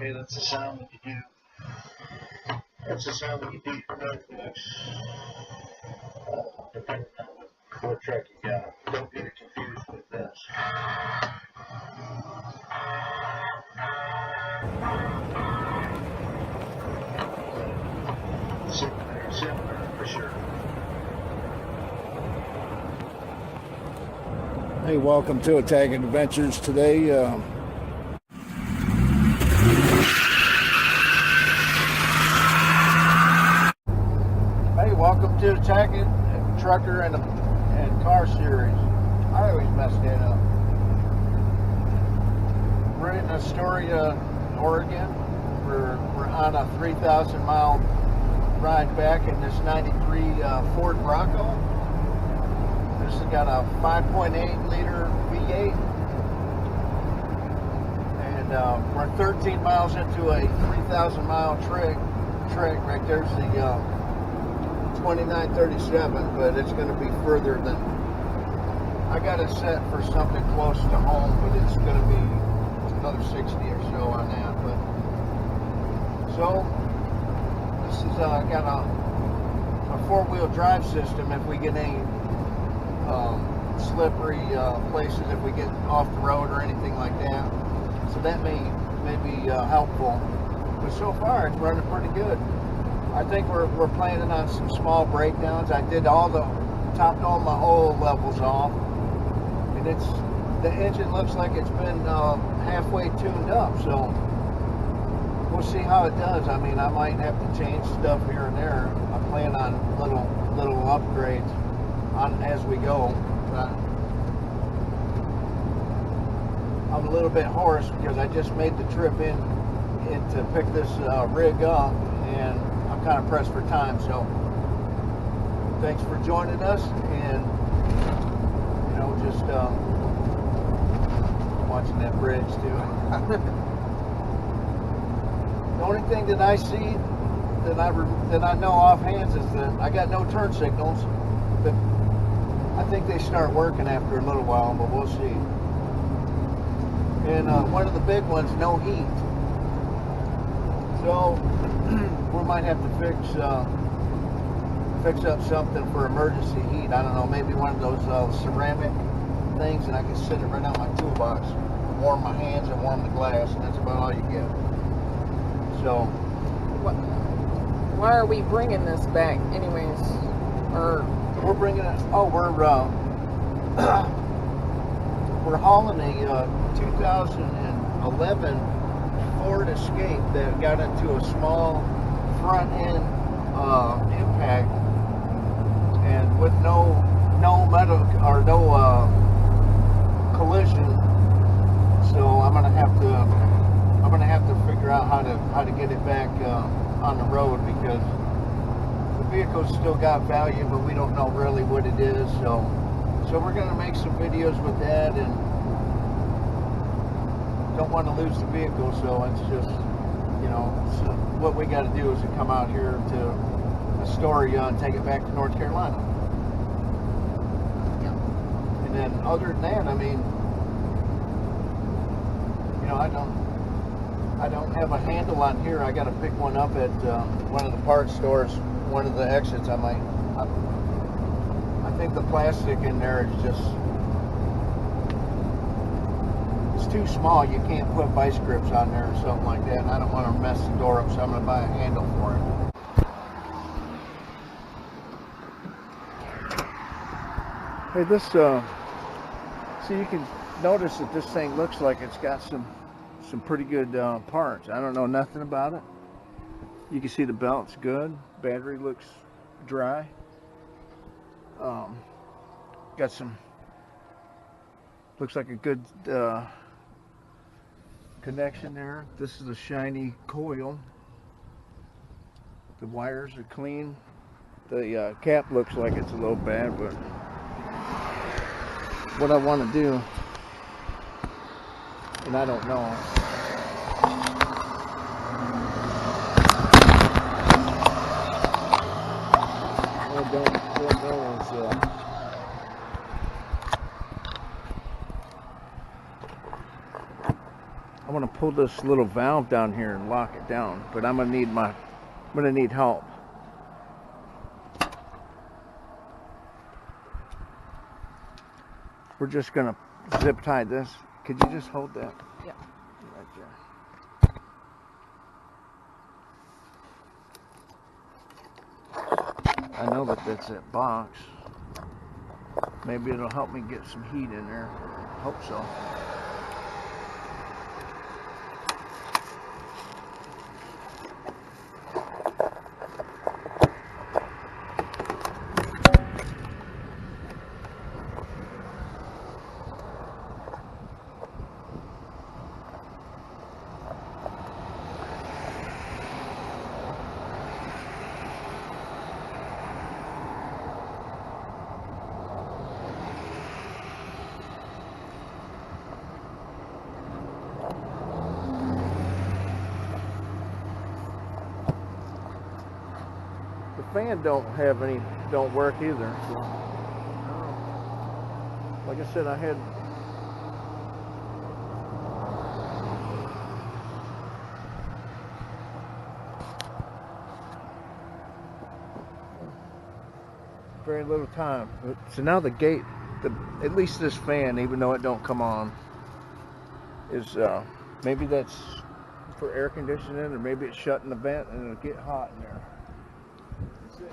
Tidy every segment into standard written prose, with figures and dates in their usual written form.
Okay, that's the sound that you do. That's the sound that you do for road books. Depending on what truck you got. Don't get it confused with this. Similar for sure. Hey, welcome to Attackett Adventures today. Hey, welcome to Tackett Trucker and Car Series. I always mess that up. We're in Astoria, Oregon. We're on a 3,000 mile ride back in this 93 Ford Bronco. This has got a 5.8 liter V8. And we're 13 miles into a 3,000 mile trek. Right there's the 2937, but it's going to be further than. I got it set for something close to home, but it's going to be another 60 or so on that. But so this is got a four-wheel drive system. If we get any slippery places, if we get off the road or anything like that, so that may be helpful. But so far, it's running pretty good. I think we're planning on some small breakdowns. I did topped all my oil levels off, and the engine looks like it's been halfway tuned up. So we'll see how it does. I mean, I might have to change stuff here and there. I plan on little upgrades as we go. I'm a little bit hoarse because I just made the trip in to pick this rig up, and I'm kind of pressed for time. So thanks for joining us, and just watching that bridge too. The only thing that I see that I know offhand is that I got no turn signals, but I think they start working after a little while, but we'll see. And one of the big ones, no heat. So we might have to fix up something for emergency heat. I don't know, maybe one of those ceramic things, and I can sit it right out my toolbox, warm my hands and warm the glass, and that's about all you get. So why are we bringing this back anyways? Or we're bringing it. Oh, we're hauling a 2011 FORDESCAPE that got into a small front end impact, and with no collision. So I'm gonna have to figure out how to get it back on the road, because the vehicle's still got value, but we don't know really what it is. So we're gonna make some videos with that, and don't want to lose the vehicle. So it's just, so what we got to do is to come out here to Astoria and take it back to North Carolina. Yeah. And then other than that, I mean, I don't have a handle on here. I got to pick one up at one of the parts stores, one of the exits. I think the plastic in there is just, it's too small. You can't put vice grips on there or something like that, and I don't want to mess the door up, so I'm going to buy a handle for it. Hey, this so you can notice that this thing looks like it's got some pretty good parts. I don't know nothing about it. You can see the belt's good. Battery looks dry. Got some, looks like a good connection there. This is a shiny coil. The wires are clean. The cap looks like it's a little bad, but what I want to do, and I don't know, I I want to pull this little valve down here and lock it down, but I'm gonna need help. We're just gonna zip tie this. Could you just hold that? Yeah. Right there. I know that that's that box. Maybe it'll help me get some heat in there. Hope so. The fan don't work either. So, like I said, I had very little time. So now the gate, at least this fan, even though it don't come on, is maybe that's for air conditioning, or maybe it's shutting the vent and it'll get hot in there. That's it.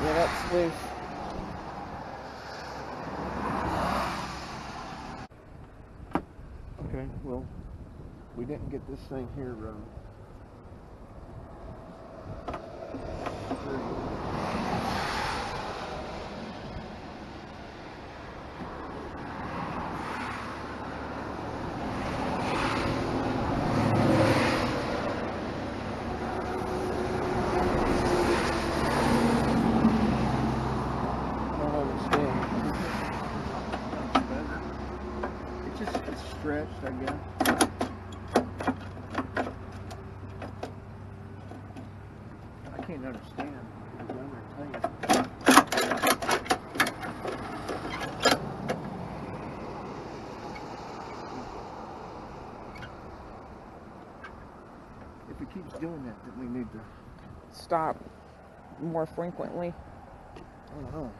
Yeah, that's loose. Okay, well, we didn't get this thing here it's stretched, I guess. I can't understand. If it keeps doing that, then we need to Stop more frequently. I don't know.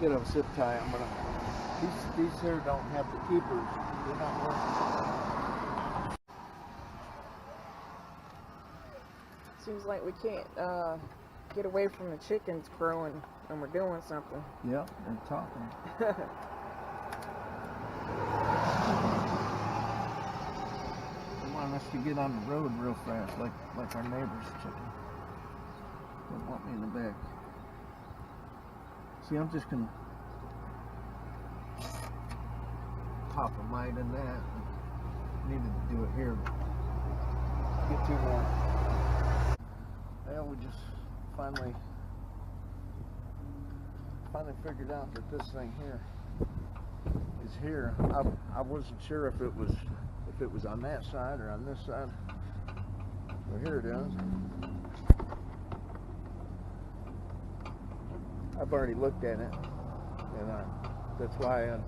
Get a zip tie. I'm gonna. These here don't have the keepers. They're not working. Seems like we can't get away from the chickens crowing when we're doing something. Yep, they're talking. They want us to get on the road real fast, like our neighbor's chicken. Don't want me in the back. See, I'm just gonna pop a light in that. Needed to do it here, but get two more. Well, we just finally figured out that this thing here is here. I wasn't sure if it was on that side or on this side. Well, here it is. I've already looked at it, and that's why I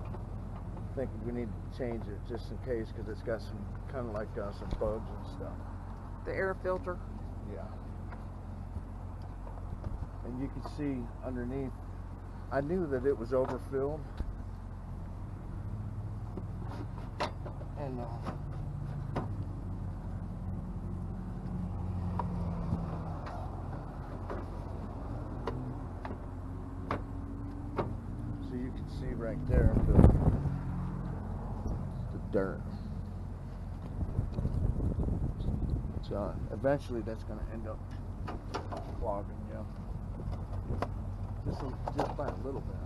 think we need to change it just in case, because it's got some kind of like some bugs and stuff. The air filter. Yeah. And you can see underneath. I knew that it was overfilled, and see right there the dirt. So eventually that's going to end up clogging, yeah. just by a little bit.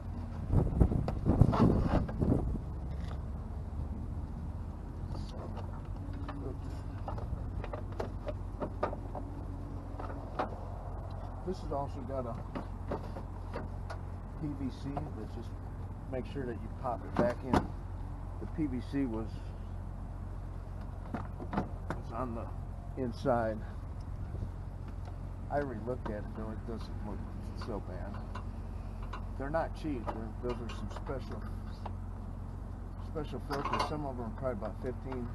This has also got a PVC. Let's just make sure that you pop it back in. The PVC was on the inside. I already looked at it though, it doesn't look so bad. They're not cheap. Those are some special filters. Some of them are probably about 15.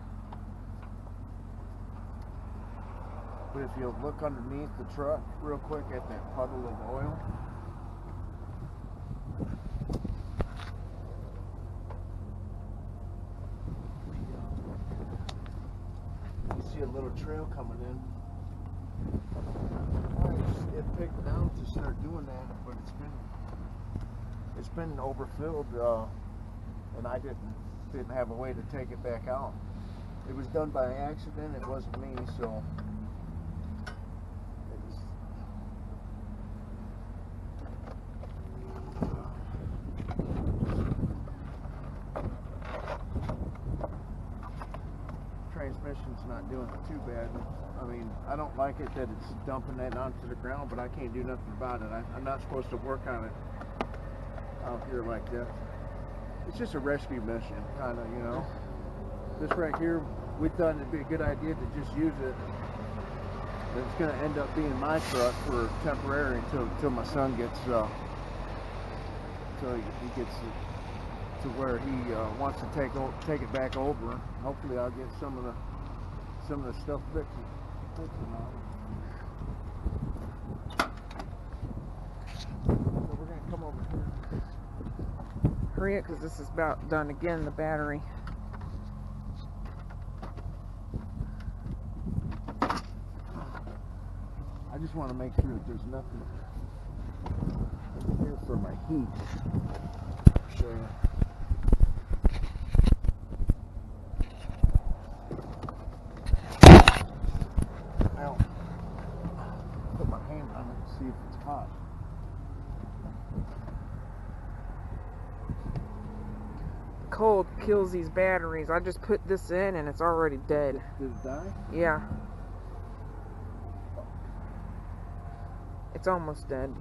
But if you look underneath the truck real quick at that puddle of oil, you see a little trail coming in. It picked down to start doing that, but it's been overfilled, and I didn't have a way to take it back out. It was done by accident. It wasn't me, so it was. Transmission's not doing too bad. I mean, I don't like it that it's dumping that onto the ground, but I can't do nothing about it. I'm not supposed to work on it out here like that. It's just a rescue mission, kind of, you know. This right here, we thought it'd be a good idea to just use it. It's going to end up being my truck for temporary until my son gets, till he gets to where he wants to take it back over. Hopefully, I'll get some of the stuff fixed. So we're going to come over here. Hurry it, because this is about done again, the battery. I just want to make sure that there's nothing here for my heat. So, now, put my hand on it and see if it's hot. Cold kills these batteries. I just put this in and it's already dead. Did it die? Yeah. It's almost dead.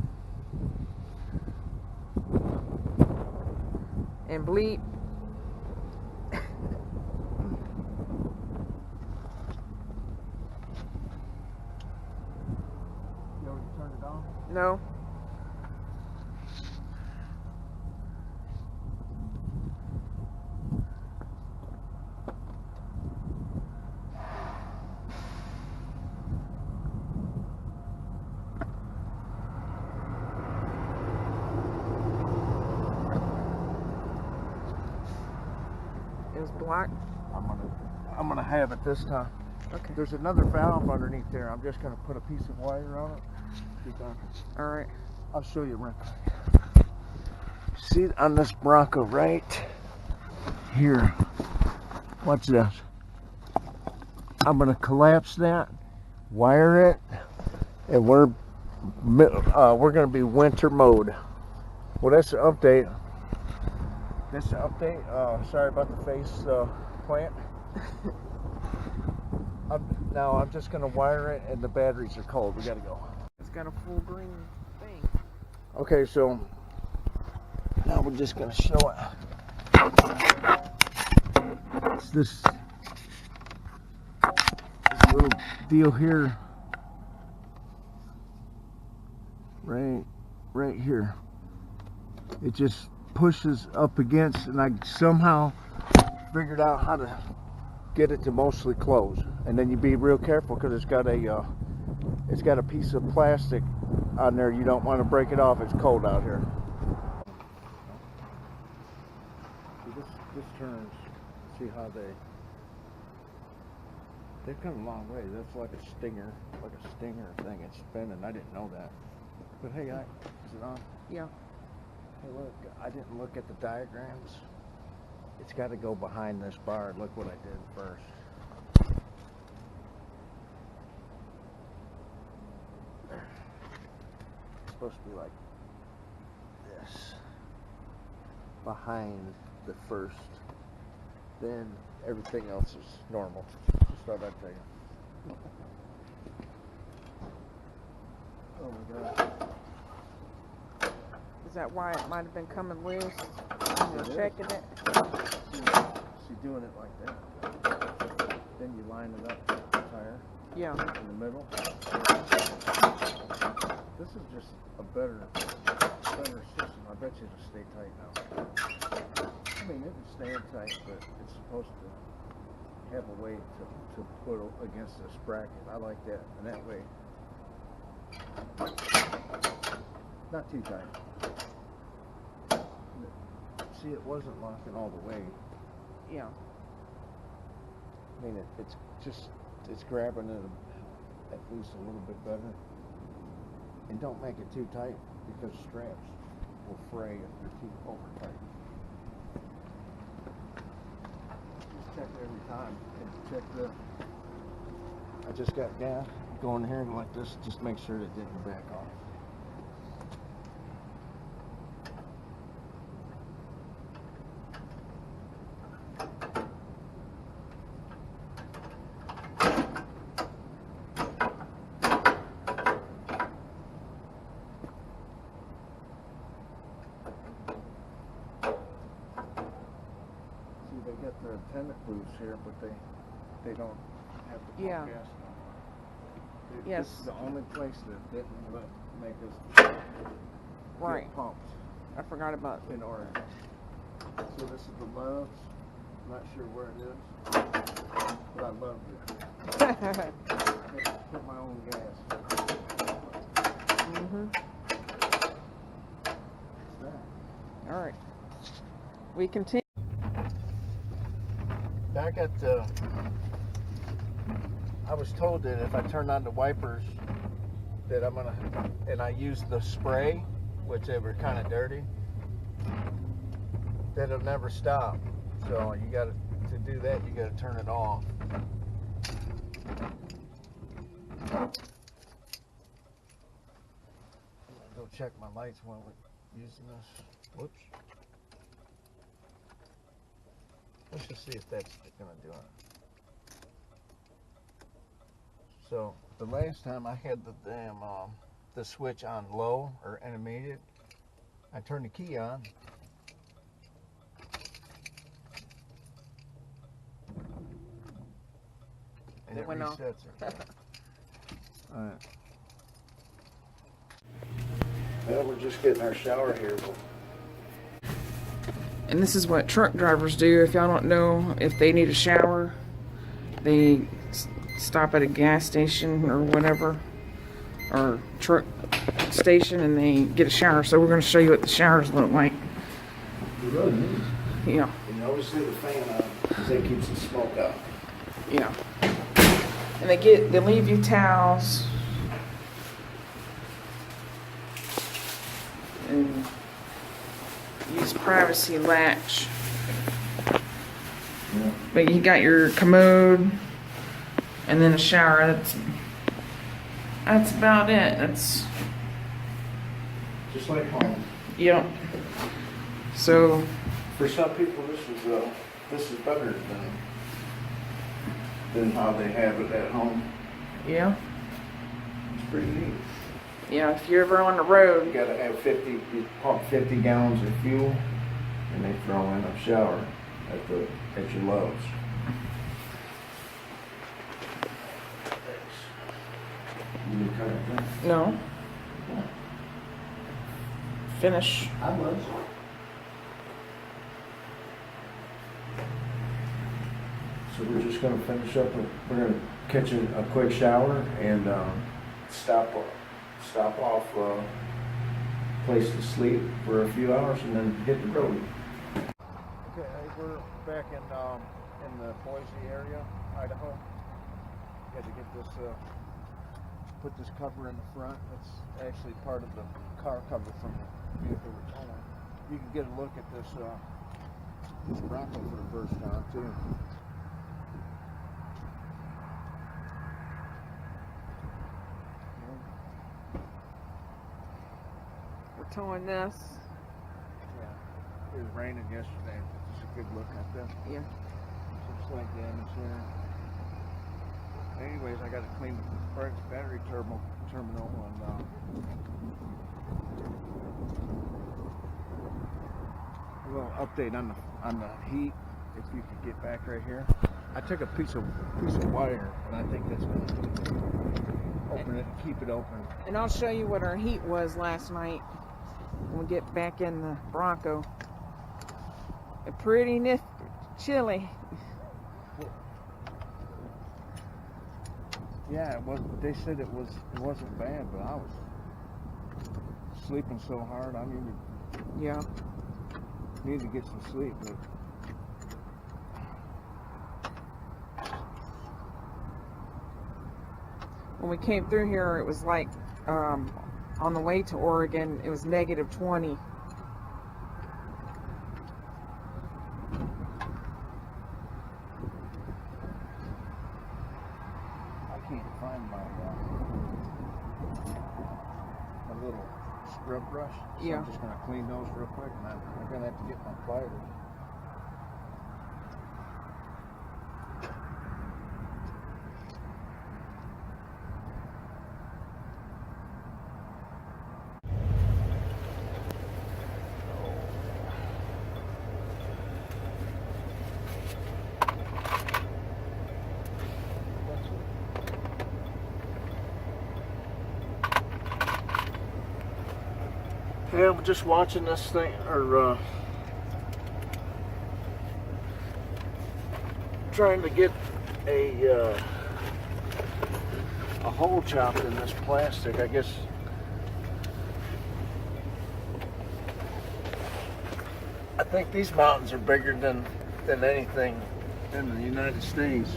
And bleep. You already turned it on? No. Black. I'm gonna have it this time. Okay. There's another valve underneath there. I'm just gonna put a piece of wire on it. All right. I'll show you right. See on this Bronco right here. Watch this. I'm gonna collapse that, wire it, and we're gonna be winter mode. Well, that's the update. This update, sorry about the face plant. Now I'm just going to wire it, and the batteries are cold. We got to go. It's got a full green thing. Okay, so now we're just going to show it. It's this little deal here. Right here. It just pushes up against, and I somehow figured out how to get it to mostly close. And then you be real careful because it's got a piece of plastic on there. You don't want to break it off. It's cold out here. See, this turns. See how they've come a long way. That's like a stinger thing. It's spinning. I didn't know that. But hey, is it on? Yeah. Hey, look, I didn't look at the diagrams. It's got to go behind this bar. Look what I did first. It's supposed to be like behind the first, then everything else is normal. Just thought I'd tell you. Oh my God. Is that why it might have been coming loose when you were checking it? See, doing it like that. Then you line it up, the tire. Yeah. In the middle. This is just a better system. I bet you it'll stay tight now. I mean, it'll stay tight, but it's supposed to have a way to put against this bracket. I like that, and that way, not too tight. See, it wasn't locking all the way. Yeah. I mean, it's grabbing it at least a little bit better. And don't make it too tight because straps will fray if they're too over tight. Just check it every time. And check I just got gas going here like this. Just make sure that it didn't back off. They get the attendant booths here, but they don't have to pump Yeah. gas. Yes. This is the only place that didn't make us Right. get pumps I forgot about in Oregon. So this is the Loves. I'm not sure where it is, but I love it. Put my own gas. All right. We continue. Back at I was told that if I turned on the wipers that and I used the spray, which they were kind of dirty, that it'll never stop. So to do that, you gotta turn it off. Go check my lights while we're using this. Whoops. Let's just see if that's gonna do it. So the last time I had the damn the switch on low or intermediate, I turned the key on. And it went off. resets it. Alright. Well, we're just getting our shower here. And this is what truck drivers do. If y'all don't know, if they need a shower, they stop at a gas station or whatever, or truck station, and they get a shower. So we're going to show you what the showers look like. Really neat. Yeah. And you always leave the fan on because that keeps the smoke out. Yeah. And they leave you towels. And use privacy latch. Yeah. But you got your commode and then a shower. That's about it. That's Just like home. yep. So For some people, this is better than how they have it at home. yeah. It's pretty neat. Yeah, if you're ever on the You road, gotta have you pump 50 gallons of fuel, and they throw in a shower at your Lowe's. You need to cut it down. no. Finish. I was. So we're just gonna finish up. We're gonna catch a quick shower and stop off place to sleep for a few hours and then hit the road. Okay, we're back in the Boise area, Idaho. Had to get this put this cover in the front. That's actually part of the car cover from the vehicle we're towing. You can get a look at this Bronco for the first time too. We're towing this. Yeah. It was raining yesterday. Just a good look at that. Yeah. Some slight damage there. Anyways, I got to clean the battery terminal and a little update on the heat. If you could get back right here, I took a piece of wire, and I think that's going to open it, keep it open. And I'll show you what our heat was last night when we get back in the Bronco. A pretty chilly. Yeah, it was. They said it wasn't bad, but I was sleeping so hard. I need to get some sleep. But when we came through here, it was like on the way to Oregon, it was -20. find my little scrub brush. So Yeah. I'm just going to clean those real quick, and I'm going to have to get my pliers. Yeah, I'm just watching this thing, or trying to get a hole chopped in this plastic. I guess I think these mountains are bigger than anything in the United States,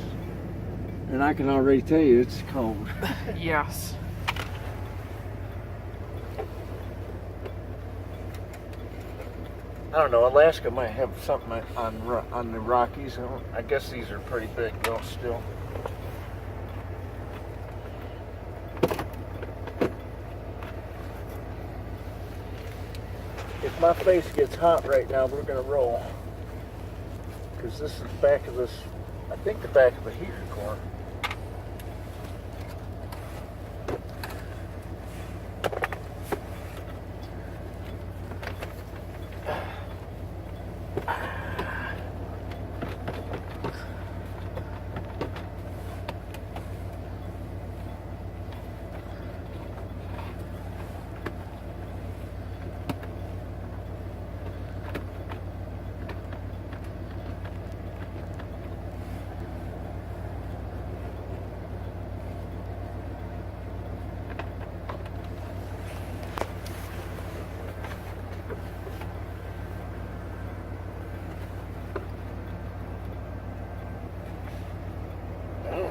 and I can already tell you it's cold. Yes. I don't know, Alaska might have something on the Rockies. I guess these are pretty big though still. If my face gets hot right now, we're gonna roll. Because this is the back of this, I think the back of the heater core.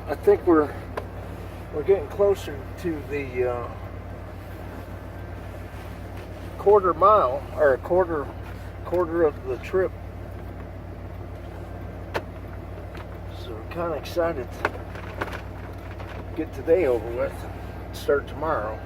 I think we're getting closer to the quarter mile, or a quarter of the trip. So I'm kind of excited to get today over with and start tomorrow.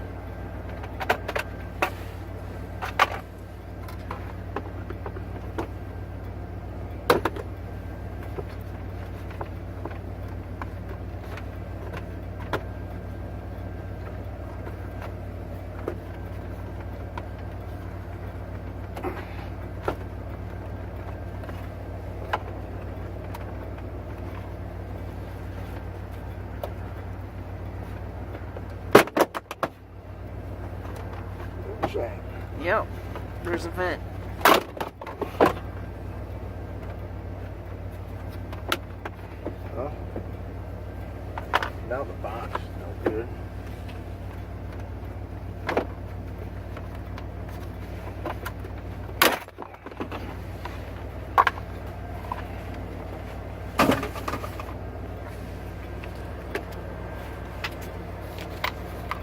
Yep. There's a vent. Well, now the box, no good.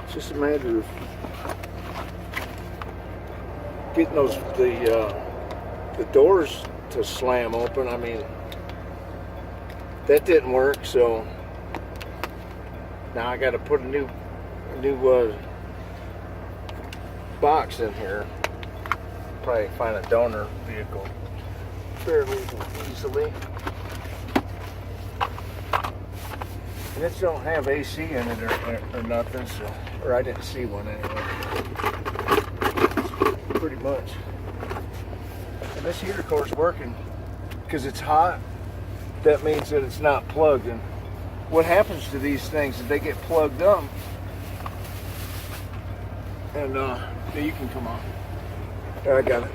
It's just a matter of getting the doors to slam open. I mean, that didn't work, so now I got to put a new box in here. Probably find a donor vehicle. fairly easily. And this don't have AC in it or nothing, so, or I didn't see one anyway. Pretty much. And this heater core's working because it's hot. That means that it's not plugged. And what happens to these things is they get plugged up, and yeah, you can come on. There, I got it.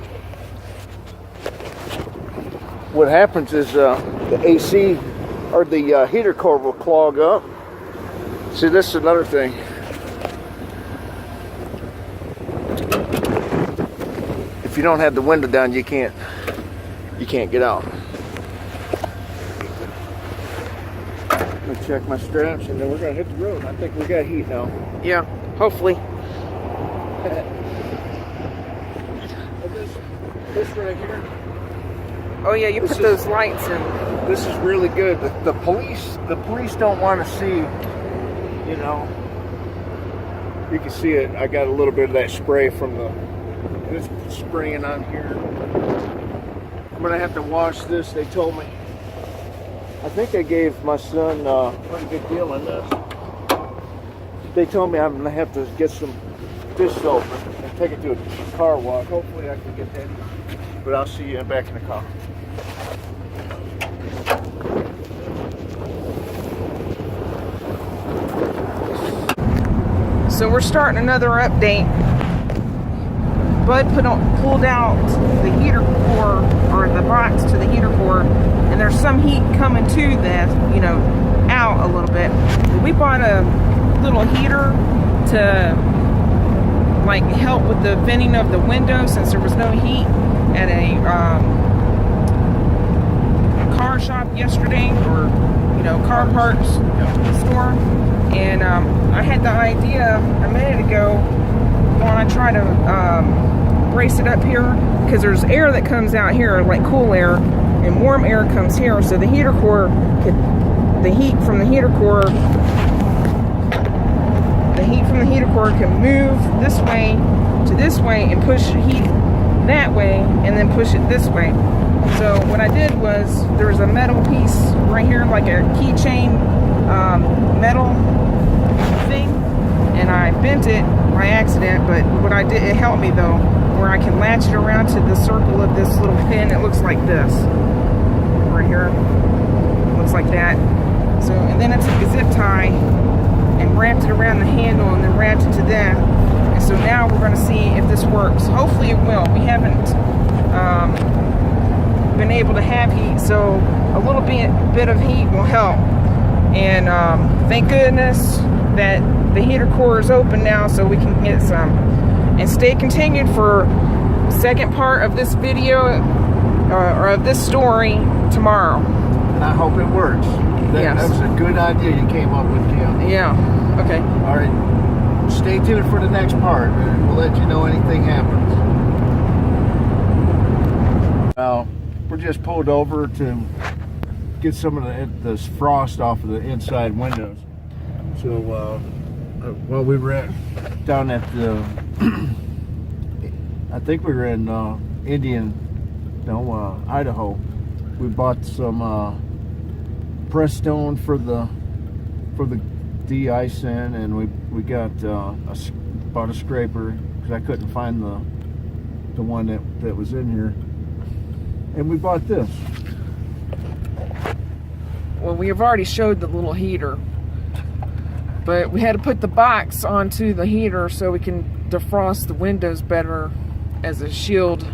What happens is the AC or the heater core will clog up. See, this is another thing. If you don't have the window down, you can't get out. I'm gonna check my straps and then we're gonna hit the road. I think we got heat now. Yeah, hopefully. This right here. Oh yeah, you put those lights in. This is really good. The police don't want to see, you know. You can see it. I got a little bit of that spray from this spraying on here. I'm gonna have to wash this. They told me. I think I gave my son a pretty good deal on this. They told me I'm gonna have to get some dish soap and take it to a car wash. Hopefully I can get that. But I'll see you back in the car. So we're starting another update. Bud pulled out the heater core, or the box to the heater core, and there's some heat coming to this, you know, out a little bit. We bought a little heater to like help with the venting of the window since there was no heat at a car shop yesterday, or you know, car parts store. And I had the idea a minute ago when I try to brace it up here, because there's air that comes out here, like cool air, and warm air comes here, so the heater core the heat from the heater core can move this way to this way and push heat that way and then push it this way. So what I did was, there was a metal piece right here, like a keychain metal thing, and I bent it by accident, but what I did, it helped me though, where I can latch it around to the circle of this little pin. It looks like this right here, looks like that. So, and then I took a zip tie and wrapped it around the handle and then wrapped it to that. And so now we're going to see if this works. Hopefully it will. We haven't been able to have heat, so a little bit of heat will help. And thank goodness that the heater core is open now, so we can get some. And stay continued for the second part of this video, or of this story, tomorrow. And I hope it works. That was a good idea you came up with, Kim. Yeah. Okay. All right. Stay tuned for the next part. We'll let you know anything happens. We're just pulled over to get some of the frost off of the inside windows. So while we were down at the, I think we were in Idaho. We bought some pressed stone for the de-icing, and we got bought a scraper because I couldn't find the one that was in here, and we bought this. Well, we have already showed the little heater, but we had to put the box onto the heater so we can defrost the windows better as a shield.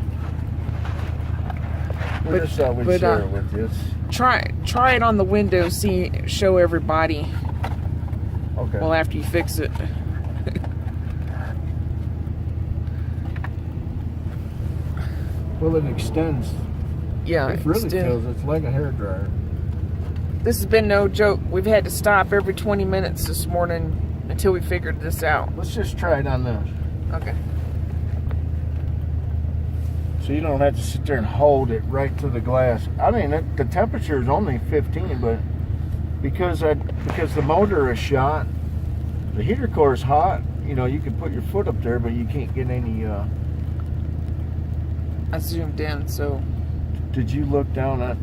We just thought we'd share it with you. Try it on the window, show everybody. Okay. Well, after you fix it. Well, it extends. Yeah, it really feels. It's like a hairdryer. This has been no joke. We've had to stop every 20 minutes this morning until we figured this out. Let's just try it on this. Okay. So you don't have to sit there and hold it right to the glass. I mean, the temperature is only 15, but because the motor is shot, the heater core is hot. You know, you can put your foot up there, but you can't get any. I zoomed in, so Did you look down at?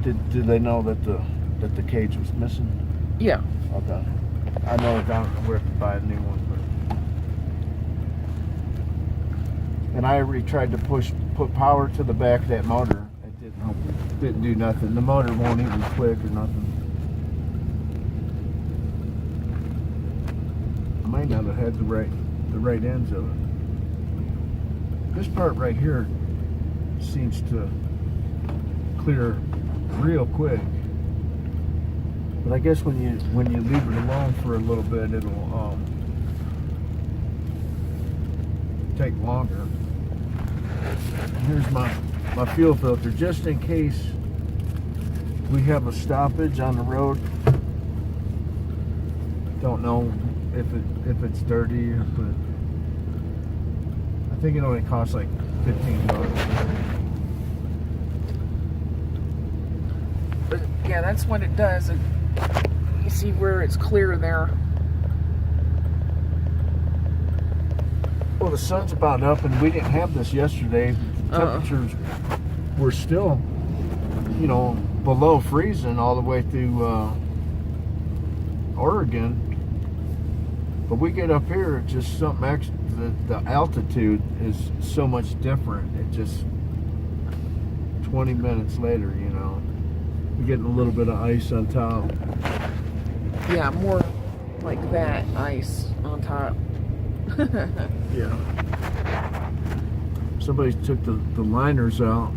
Did they know that the cage was missing? Yeah. Okay. I know down we have to buy a new one, but and I already tried to put power to the back of that motor. It didn't help. Didn't do nothing. The motor won't even click or nothing. I might not have had the right ends of it. This part right here seems to clear real quick. But I guess when you leave it alone for a little bit, it'll take longer. And here's my fuel filter, just in case we have a stoppage on the road. Don't know if it's dirty, but I think it only costs like $15. But yeah, that's what it does. You see where it's clear there. Well, the sun's about up, and we didn't have this yesterday. Temperatures were still, below freezing all the way through Oregon. But we get up here, it's just something extra. The altitude is so much different. It just 20 minutes later, we're getting a little bit of ice on top. Yeah, more like that ice on top. Yeah. Somebody took the liners out,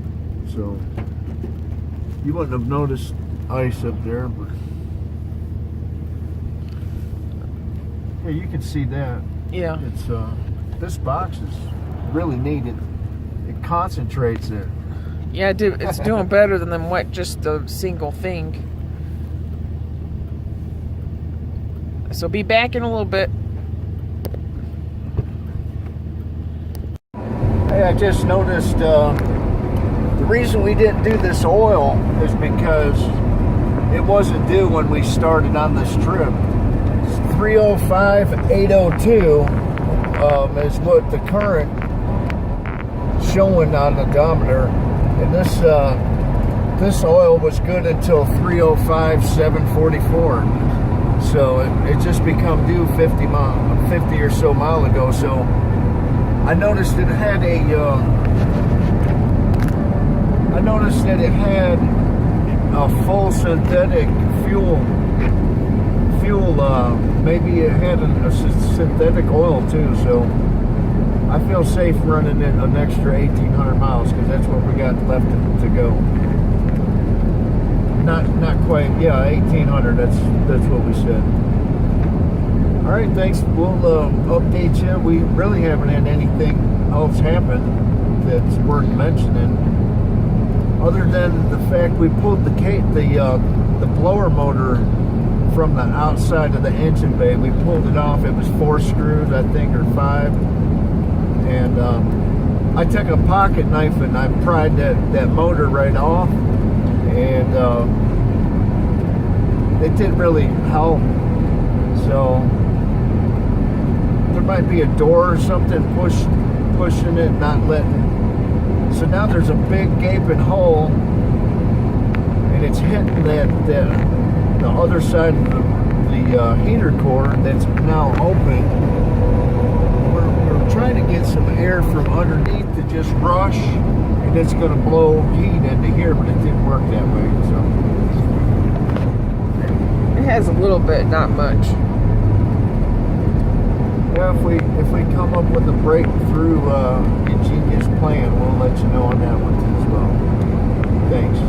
so you wouldn't have noticed ice up there, but yeah, you can see that. Yeah. It's this box is really neat. It concentrates it. Yeah, it's doing better than what just the single thing. So be back in a little bit. Hey, I just noticed the reason we didn't do this oil is because it wasn't due when we started on this trip. It's 305,802 is what the current showing on the odometer, and this oil was good until 305,744. So it just become due 50 or so mile ago. So I noticed it had a full synthetic fuel. Maybe it had a synthetic oil too. So I feel safe running it an extra 1,800 miles because that's what we got left to go. Not quite, yeah, 1,800. That's what we said. All right, thanks. We'll update you. We really haven't had anything else happen that's worth mentioning, other than the fact we pulled the blower motor from the outside of the engine bay. We pulled it off. It was 4 screws, I think, or 5. And I took a pocket knife and I pried that motor right off, and it didn't really help. So there might be a door or something pushing it, not letting. So now there's a big gaping hole, and it's hitting the other side of the heater core that's now open. We're trying to get some air from underneath to just rush, and it's going to blow heat into here, but it didn't work that way. So it has a little bit, not much. Yeah, if we come up with a breakthrough ingenious plan, we'll let you know on that one as well. Thanks.